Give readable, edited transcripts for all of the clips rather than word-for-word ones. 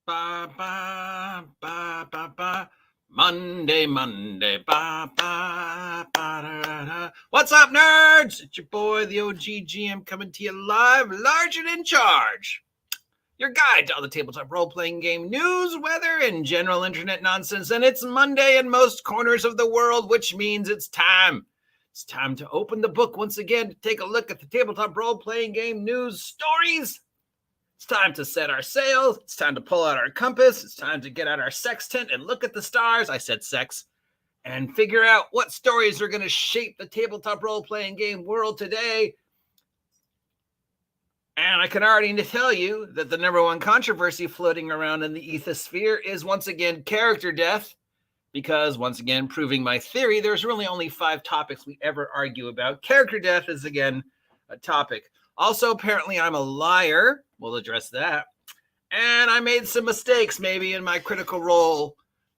Ba, ba, ba, ba, ba. Monday, ba, ba, ba, da, da. What's up, nerds? It's your boy, the OG GM, coming to you live, large and in charge. Your guide to all the tabletop role-playing game news, weather, and general internet nonsense. And it's Monday in most corners of the world, which means it's time. It's time to open the book once again to take a look at the tabletop role-playing game news stories. It's time to set our sails. It's time to pull out our compass. It's time to get out our sextant and look at the stars. I said sex. And figure out what stories are going to shape the tabletop role-playing game world today. And I can already tell you that the number one controversy floating around in the ethosphere is once again character death. Because once again, proving my theory, there's really only 5 topics we ever argue about. Character death is again a topic. Also, apparently I'm a liar. We'll address that. And I made some mistakes maybe in my Critical Role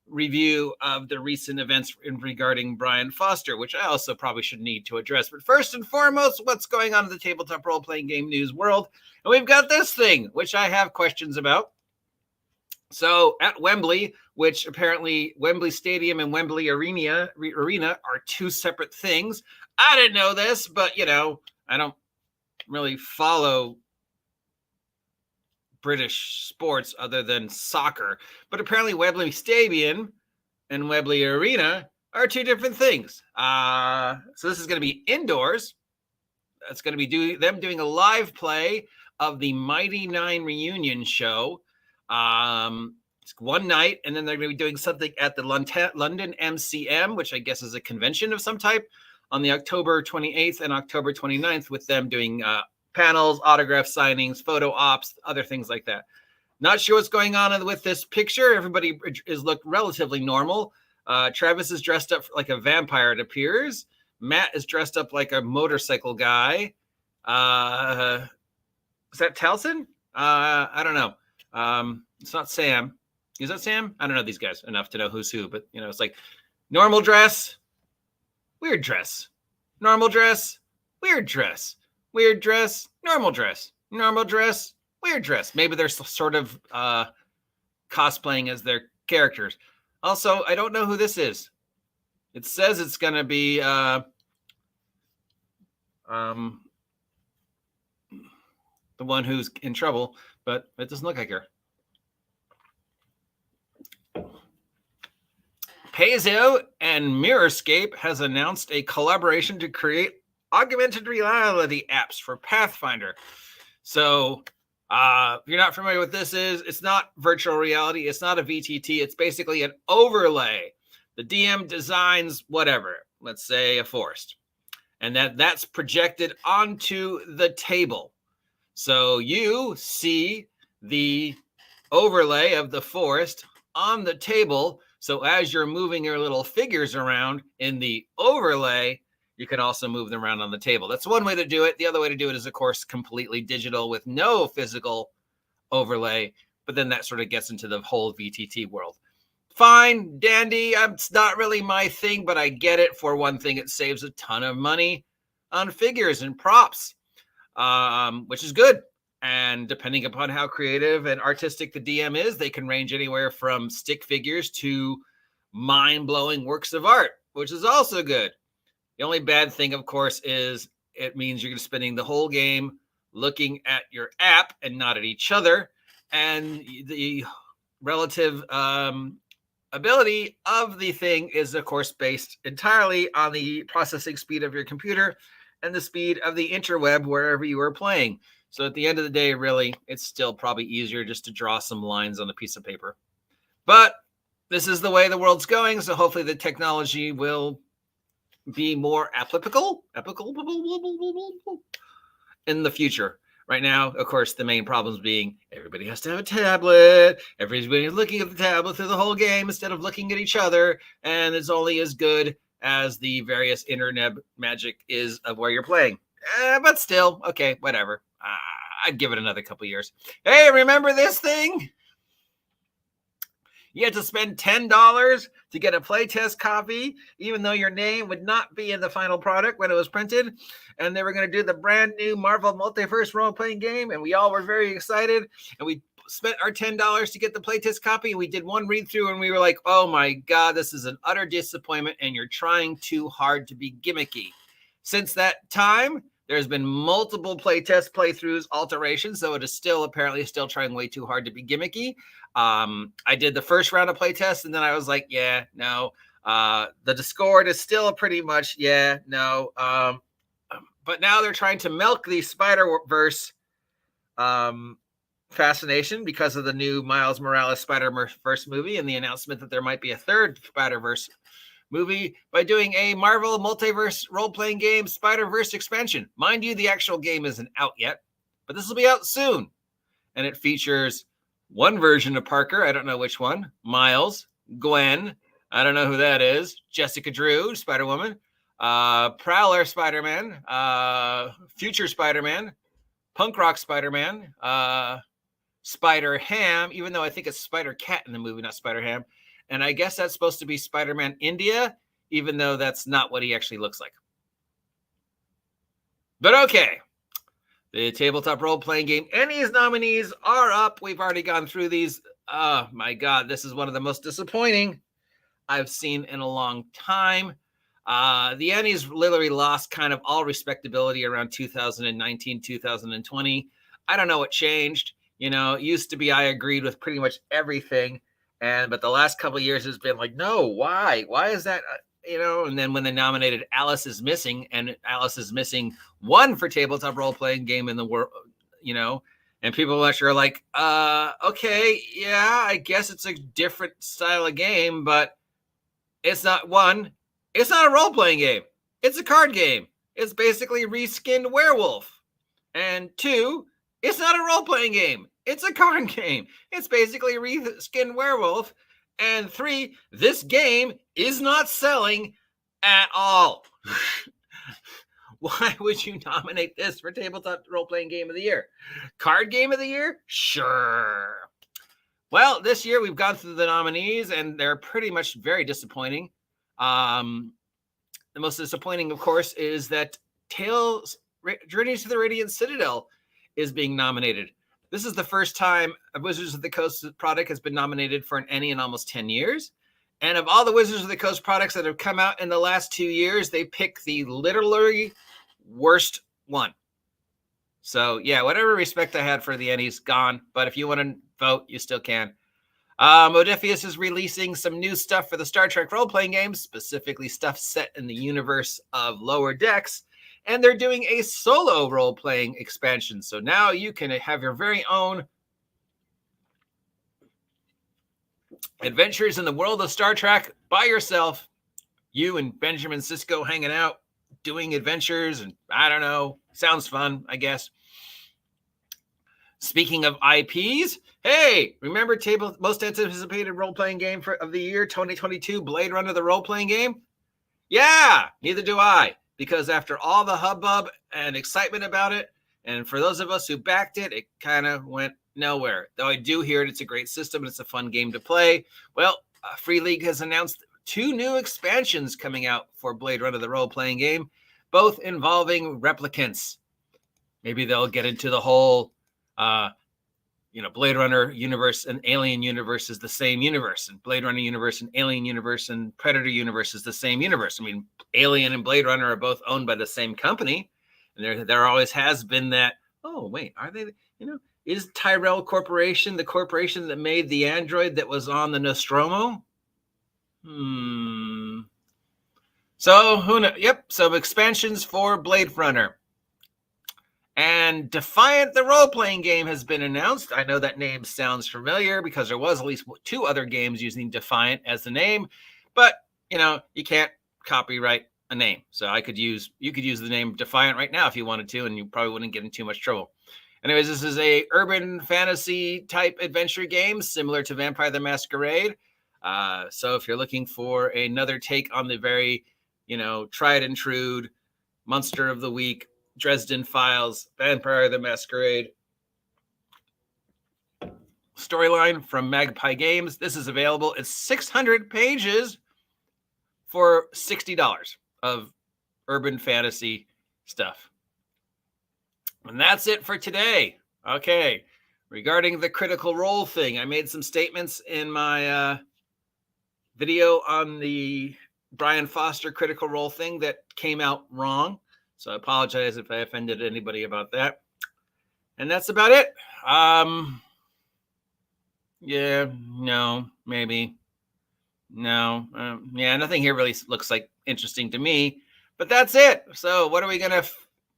review of the recent events regarding Brian Foster, which I also probably should need to address. But first and foremost, what's going on in the tabletop role-playing game news world? And we've got this thing, which I have questions about. So at Wembley, which apparently Wembley Stadium and Wembley Arena are 2 separate things. I didn't know this, but, you know, I don't really follow British sports other than soccer, but apparently Wembley Stadium and Wembley Arena are 2 different things. So this is going to be indoors. It's going to be them doing a live play of the Mighty Nine reunion show. It's one night, and then they're going to be doing something at the London MCM, which I guess is a convention of some type, on the October 28th and October 29th, with them doing panels, autograph signings, photo ops, other things like that. Not sure what's going on with this picture. Everybody is looked relatively normal. Travis is dressed up like a vampire, it appears. Matt is dressed up like a motorcycle guy. Is that Talson? I don't know. It's not Sam. Is that Sam? I don't know these guys enough to know who's who, but, you know, it's like normal dress, weird dress, normal dress, weird dress, weird dress, normal dress, normal dress, weird dress. Maybe they're sort of cosplaying as their characters. Also, I don't know who this is. It says it's going to be the one who's in trouble, but it doesn't look like her. Paizo and Mirrorscape has announced a collaboration to create augmented reality apps for Pathfinder. So if you're not familiar with this it's not virtual reality. It's not a VTT. It's basically an overlay. The DM designs whatever, let's say a forest, and that's projected onto the table. So you see the overlay of the forest on the table. So as you're moving your little figures around in the overlay, you can also move them around on the table. That's one way to do it. The other way to do it is, of course, completely digital with no physical overlay. But then that sort of gets into the whole VTT world. Fine, dandy. It's not really my thing, but I get it. For one thing, it saves a ton of money on figures and props, which is good. And depending upon how creative and artistic the DM is, they can range anywhere from stick figures to mind-blowing works of art, which is also good. The only bad thing, of course, is it means you're spending the whole game looking at your app and not at each other. And the relative ability of the thing is, of course, based entirely on the processing speed of your computer and the speed of the interweb wherever you are playing. So at the end of the day, really, it's still probably easier just to draw some lines on a piece of paper. But this is the way the world's going, so hopefully the technology will be more applicable in the future. Right now, of course, the main problems being everybody has to have a tablet. Everybody's looking at the tablet through the whole game instead of looking at each other, and it's only as good as the various internet magic is of where you're playing. But still, okay, whatever. I'd give it another couple years. Hey, remember this thing? You had to spend $10 to get a playtest copy, even though your name would not be in the final product when it was printed. And they were going to do the brand new Marvel Multiverse Roleplaying game, and we all were very excited. And we spent our $10 to get the playtest copy. We did one read through and we were like, oh my God, this is an utter disappointment and you're trying too hard to be gimmicky. Since that time, there's been multiple playtest playthroughs, alterations, though it is still apparently still trying way too hard to be gimmicky. I did the first round of playtest and then I was like, yeah, no. The Discord is still pretty much, yeah, no. But now they're trying to milk the Spider-Verse fascination because of the new Miles Morales Spider-Verse movie and the announcement that there might be a third Spider-Verse movie by doing a Marvel Multiverse Roleplaying game Spider-Verse expansion. Mind you, the actual game isn't out yet, but this will be out soon. And it features one version of Parker, I don't know which one, Miles, Gwen, I don't know who that is, Jessica Drew, Spider-Woman, Prowler Spider-Man, Future Spider-Man, Punk Rock Spider-Man, Spider-Ham, even though I think it's Spider-Cat in the movie, not Spider-Ham. And I guess that's supposed to be Spider-Man India, even though that's not what he actually looks like. But okay. The tabletop role-playing game ENnie's nominees are up. We've already gone through these. Oh, my God. This is one of the most disappointing I've seen in a long time. The ENnies literally lost kind of all respectability around 2019, 2020. I don't know what changed. You know, it used to be I agreed with pretty much everything. But the last couple of years has been like, no, why? Why is that? You know, and then when they nominated Alice is Missing, and Alice is Missing won for tabletop role-playing game in the world, you know, and people are like, okay, yeah, I guess it's a different style of game, but it's not one. It's not a role-playing game. It's a card game. It's basically reskinned werewolf. And two, it's not a role-playing game. It's a card game. It's basically reskinned werewolf. And three, this game is not selling at all. Why would you nominate this for tabletop role-playing game of the year? Card game of the year? Sure. Well, this year we've gone through the nominees, and they're pretty much very disappointing. The most disappointing, of course, is that Journeys to the Radiant Citadel is being nominated. This is the first time a Wizards of the Coast product has been nominated for an ENnie in almost 10 years. And of all the Wizards of the Coast products that have come out in the last 2 years, they pick the literally worst one. So, yeah, whatever respect I had for the ENnie's gone. But if you want to vote, you still can. Modiphius is releasing some new stuff for the Star Trek role-playing games, specifically stuff set in the universe of Lower Decks. And they're doing a solo role-playing expansion. So now you can have your very own adventures in the world of Star Trek by yourself. You and Benjamin Sisko hanging out, doing adventures, and I don't know. Sounds fun, I guess. Speaking of IPs, hey, remember most anticipated role-playing game of the year, 2022, Blade Runner, the role-playing game? Yeah, neither do I. Because after all the hubbub and excitement about it, and for those of us who backed it, it kind of went nowhere. Though I do hear it's a great system and it's a fun game to play. Well, Free League has announced 2 new expansions coming out for Blade Runner, the role-playing game, both involving replicants. Maybe they'll get into the whole, Blade Runner universe and Alien universe is the same universe, and Blade Runner universe and Alien universe and Predator universe is the same universe. I mean, Alien and Blade Runner are both owned by the same company, and there always has been that. Oh wait, are they? Is Tyrell Corporation the corporation that made the android that was on the Nostromo? So who knows? Yep. So expansions for Blade Runner. And Defiant, the role-playing game, has been announced. I know that name sounds familiar because there was at least 2 other games using Defiant as the name, but you can't copyright a name. So you could use the name Defiant right now if you wanted to, and you probably wouldn't get in too much trouble. Anyways, this is a urban fantasy type adventure game similar to Vampire the Masquerade. So if you're looking for another take on the very, tried and true Monster of the Week, Dresden Files, Vampire the Masquerade storyline from Magpie Games, this is available. It's 600 pages for $60 of urban fantasy stuff. And that's it for today. Okay. regarding the Critical Role thing. I made some statements in my video on the Brian Foster Critical Role thing that came out wrong. So I apologize if I offended anybody about that. And that's about it. Yeah, no, maybe. No, yeah, nothing here really looks like interesting to me. But that's it. So what are we going to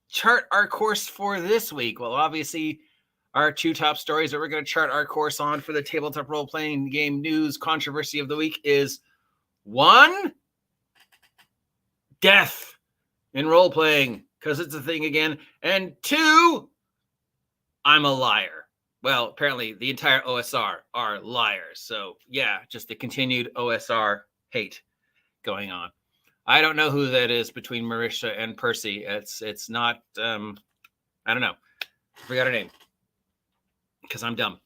chart our course for this week? Well, obviously, our two top stories that we're going to chart our course on for the tabletop role-playing game news controversy of the week is 1, death in role-playing, because it's a thing again, and 2, I'm a liar. Well, apparently the entire OSR are liars. So yeah, just the continued OSR hate going on. I don't know who that is between Marisha and Percy. It's not, I don't know. I forgot her name because I'm dumb.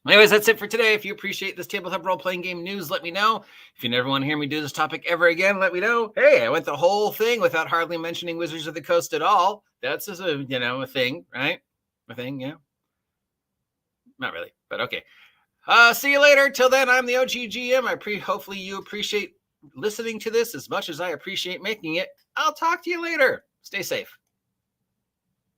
Anyways, that's it for today. If you appreciate this tabletop role-playing game news, let me know. If you never want to hear me do this topic ever again, let me know. Hey, I went the whole thing without hardly mentioning Wizards of the Coast at all. That's just a thing, right? A thing, yeah. Not really, but okay. See you later. Till then, I'm the OG GM. Hopefully you appreciate listening to this as much as I appreciate making it. I'll talk to you later. Stay safe.